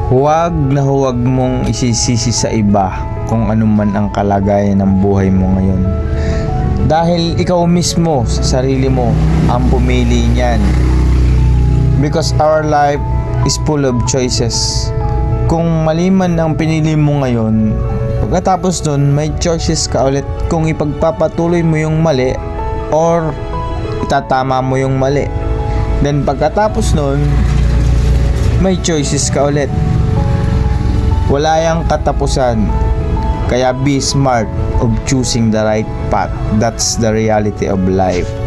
Huwag mong isisisi sa iba kung ano man ang kalagayan ng buhay mo ngayon. Dahil ikaw mismo sa sarili mo ang pumili niyan. Because our life is full of choices. Kung mali man ang pinili mo ngayon, pagkatapos nun may choices ka ulit kung ipagpapatuloy mo yung mali or itatama mo yung mali. Then pagkatapos nun, may choices ka ulit. Wala yang katapusan. Kaya be smart of choosing the right path. That's the reality of life.